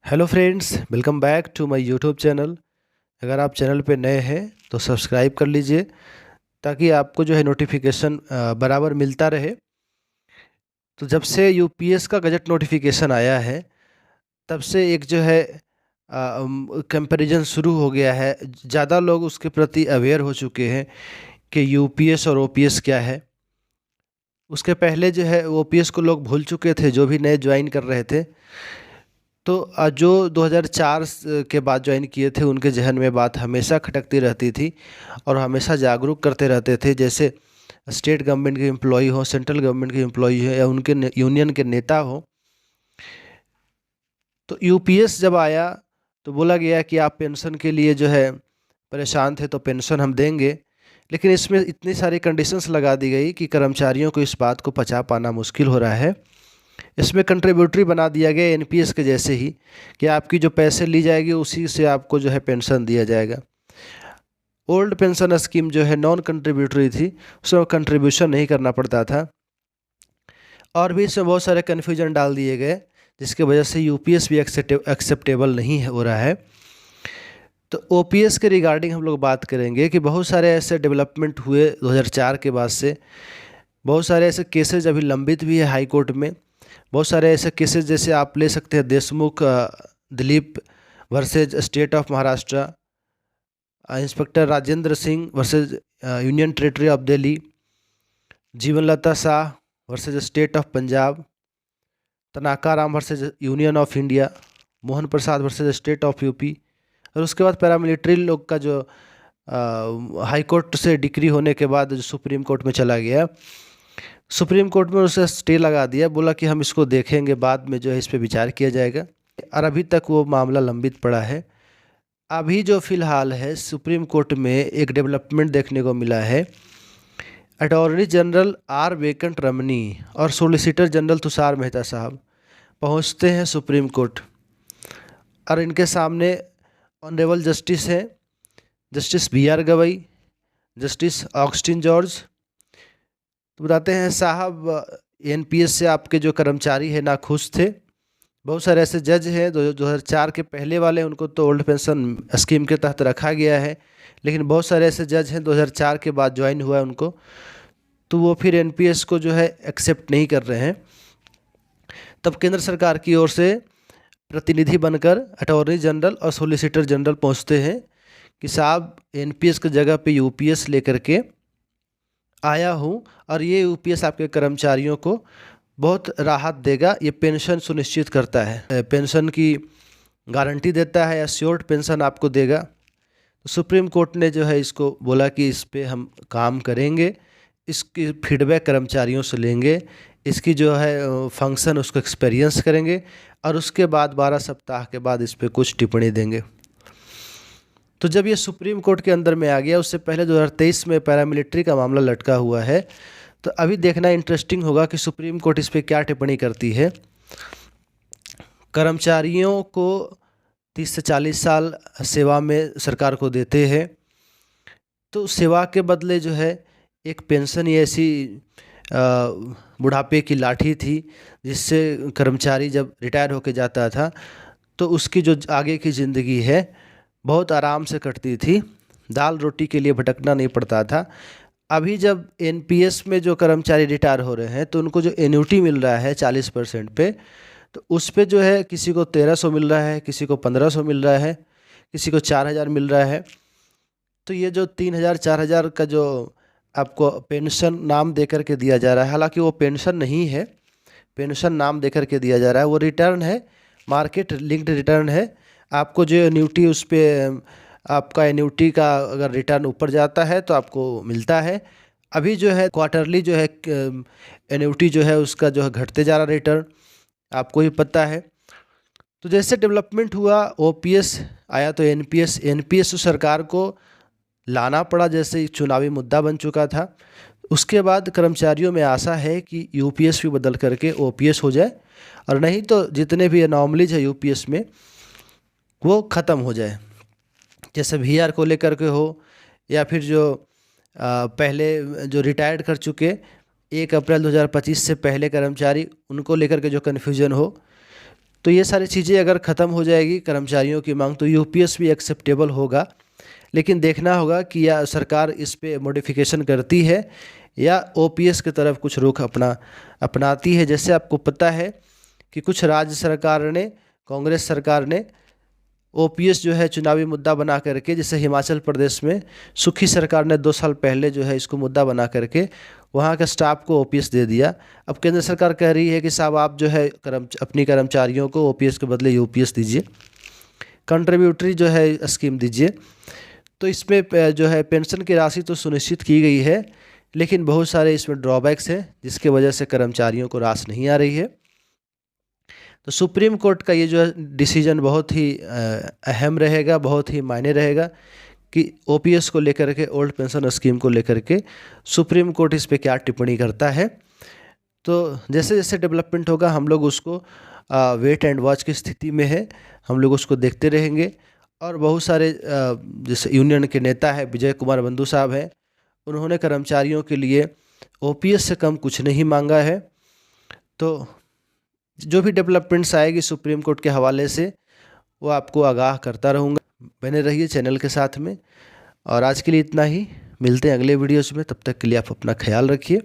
Hello friends, welcome back to my YouTube channel. अगर आप channel पे नए हैं तो सब्सक्राइब कर लीजिए ताकि आपको जो है नोटिफिकेशन बराबर मिलता रहे। तो जब से यूपीएस का गजट नोटिफिकेशन आया है तब से एक जो है कंपैरिजन शुरू हो गया है। ज़्यादा लोग उसके प्रति अवेयर हो चुके हैं कि यूपीएस और ओपीएस क्या है। उसके पहले जो है ओपीएस को लोग भूल चुके थे, जो भी नए ज्वाइन कर रहे थे। तो जो 2004 के बाद ज्वाइन किए थे उनके जहन में बात हमेशा खटकती रहती थी और हमेशा जागरूक करते रहते थे। जैसे स्टेट गवर्नमेंट के एम्प्लॉई हो, सेंट्रल गवर्नमेंट के एम्प्लॉई हो या उनके यूनियन के नेता हो। तो यूपीएस जब आया तो बोला गया कि आप पेंशन के लिए जो है परेशान थे तो पेंशन हम देंगे, लेकिन इसमें इतनी सारी कंडीशंस लगा दी गई कि कर्मचारियों को इस बात को पचा पाना मुश्किल हो रहा है। इसमें कंट्रीब्यूटरी बना दिया गया एनपीएस के जैसे ही कि आपकी जो पैसे ली जाएगी उसी से आपको जो है पेंशन दिया जाएगा। ओल्ड पेंशन स्कीम जो है नॉन कंट्रीब्यूटरी थी, उसमें कंट्रीब्यूशन नहीं करना पड़ता था। और भी इसमें बहुत सारे कन्फ्यूजन डाल दिए गए जिसकी वजह से यूपीएस भी एक्सेप्टेबल नहीं हो रहा है। तो ओपीएस के रिगार्डिंग हम लोग बात करेंगे कि बहुत सारे ऐसे डेवलपमेंट हुए 2004 के बाद से। बहुत सारे ऐसे केसेज अभी लंबित भी है हाई कोर्ट में। बहुत सारे ऐसे केसेस जैसे आप ले सकते हैं Deshmukh Dilip versus state of Maharashtra, inspector Rajendra Singh versus union territory of Delhi, Jeevanlata Shah versus state of Punjab, Tanaka Ram versus union of India, Mohan Prasad versus state of UP. और उसके बाद पैरामिलिट्री लोग का जो हाई कोर्ट से डिक्री होने के बाद जो सुप्रीम कोर्ट में चला गया, सुप्रीम कोर्ट में उसे स्टे लगा दिया, बोला कि हम इसको देखेंगे, बाद में जो है इस पर विचार किया जाएगा। और अभी तक वो मामला लंबित पड़ा है। अभी जो फ़िलहाल है सुप्रीम कोर्ट में एक डेवलपमेंट देखने को मिला है। अटॉर्नी जनरल आर वेंकट रमनी और सॉलिसिटर जनरल तुषार मेहता साहब पहुंचते हैं सुप्रीम कोर्ट और इनके सामने ऑनरेबल जस्टिस हैं, justice B R Gavai, justice Augustine George. तो बताते हैं साहब, एनपीएस से आपके जो कर्मचारी है नाखुश थे। बहुत सारे ऐसे जज हैं 2004 के पहले वाले, उनको तो ओल्ड पेंशन स्कीम के तहत रखा गया है, लेकिन बहुत सारे ऐसे जज हैं 2004 के बाद ज्वाइन हुआ है उनको, तो वो फिर एनपीएस को जो है एक्सेप्ट नहीं कर रहे हैं। तब केंद्र सरकार की ओर से प्रतिनिधि बनकर अटॉर्नी जनरल और सॉलिसिटर जनरल पहुंचते हैं कि साहब एनपीएस की जगह पे यूपीएस लेकर के आया हूँ और ये यूपीएस आपके कर्मचारियों को बहुत राहत देगा, ये पेंशन सुनिश्चित करता है, पेंशन की गारंटी देता है, एश्योर्ड पेंशन आपको देगा। तो सुप्रीम कोर्ट ने जो है इसको बोला कि इस पे हम काम करेंगे, इसकी फीडबैक कर्मचारियों से लेंगे, इसकी जो है फंक्शन उसको एक्सपीरियंस करेंगे और उसके बाद 12 सप्ताह के बाद इस पर कुछ टिप्पणी देंगे। तो जब ये सुप्रीम कोर्ट के अंदर में आ गया, उससे पहले 2023 में पैरामिलिट्री का मामला लटका हुआ है। तो अभी देखना इंटरेस्टिंग होगा कि सुप्रीम कोर्ट इस पर क्या टिप्पणी करती है। कर्मचारियों को 30 से 40 साल सेवा में सरकार को देते हैं, तो सेवा के बदले जो है एक पेंशन ही ऐसी बुढ़ापे की लाठी थी जिससे कर्मचारी जब रिटायर होकर जाता था तो उसकी जो आगे की ज़िंदगी है बहुत आराम से कटती थी, दाल रोटी के लिए भटकना नहीं पड़ता था। अभी जब एनपीएस में जो कर्मचारी रिटायर हो रहे हैं तो उनको जो एन्युटी मिल रहा है 40% पे, तो उस पे जो है किसी को 1300 मिल रहा है, किसी को 1500 मिल रहा है, किसी को 4000 मिल रहा है। तो ये जो 3000 4000 का जो आपको पेंशन नाम दे कर के दिया जा रहा है, हालांकि वो पेंशन नहीं है, पेंशन नाम दे कर के दिया जा रहा है, वो रिटर्न है, मार्केट लिंक्ड रिटर्न है। आपको जो एन्युटी उस पर आपका एन्युटी का अगर रिटर्न ऊपर जाता है तो आपको मिलता है। अभी जो है क्वार्टरली जो है एन्युटी जो है उसका जो है घटते जा रहा रिटर्न, आपको ही पता है। तो जैसे डेवलपमेंट हुआ ओपीएस आया तो एनपीएस तो सरकार को लाना पड़ा, जैसे चुनावी मुद्दा बन चुका था। उसके बाद कर्मचारियों में आशा है कि यूपीएस भी बदल करके ओपीएस हो जाए, और नहीं तो जितने भी एनॉमलीज है यूपीएस में वो ख़त्म हो जाए। जैसे वीआर को लेकर के हो, या फिर जो पहले जो रिटायर्ड कर चुके 1 अप्रैल 2025 से पहले कर्मचारी, उनको लेकर के जो कन्फ्यूजन हो, तो ये सारी चीज़ें अगर ख़त्म हो जाएगी कर्मचारियों की मांग, तो यूपीएस भी एक्सेप्टेबल होगा। लेकिन देखना होगा कि या सरकार इस पे मॉडिफिकेशन करती है या ओपीएस की तरफ कुछ रुख अपनाती है। जैसे आपको पता है कि कुछ राज्य सरकार ने, कांग्रेस सरकार ने ओपीएस जो है चुनावी मुद्दा बना करके, जैसे हिमाचल प्रदेश में सुखी सरकार ने 2 साल पहले जो है इसको मुद्दा बना करके वहाँ के स्टाफ को ओपीएस दे दिया। अब केंद्र सरकार कह रही है कि साहब आप जो है अपनी कर्मचारियों को ओपीएस के बदले यूपीएस दीजिए, कंट्रीब्यूटरी जो है स्कीम दीजिए। तो इसमें जो है पेंशन की राशि तो सुनिश्चित की गई है, लेकिन बहुत सारे इसमें ड्रॉबैक्स हैं जिसके वजह से कर्मचारियों को रास नहीं आ रही है। तो सुप्रीम कोर्ट का ये जो है डिसीजन बहुत ही अहम रहेगा, बहुत ही मायने रहेगा कि ओपीएस को लेकर के, ओल्ड पेंशन स्कीम को लेकर के सुप्रीम कोर्ट इस पे क्या टिप्पणी करता है। तो जैसे जैसे डेवलपमेंट होगा हम लोग उसको वेट एंड वॉच की स्थिति में है, हम लोग उसको देखते रहेंगे। और बहुत सारे जैसे यूनियन के नेता है, विजय कुमार बंधु साहब हैं, उन्होंने कर्मचारियों के लिए ओपीएस से कम कुछ नहीं मांगा है। तो जो भी डेवलपमेंट्स आएगी सुप्रीम कोर्ट के हवाले से वो आपको आगाह करता रहूँगा। बने रहिए चैनल के साथ में। और आज के लिए इतना ही, मिलते हैं अगले वीडियोज़ में, तब तक के लिए आप अपना ख्याल रखिए।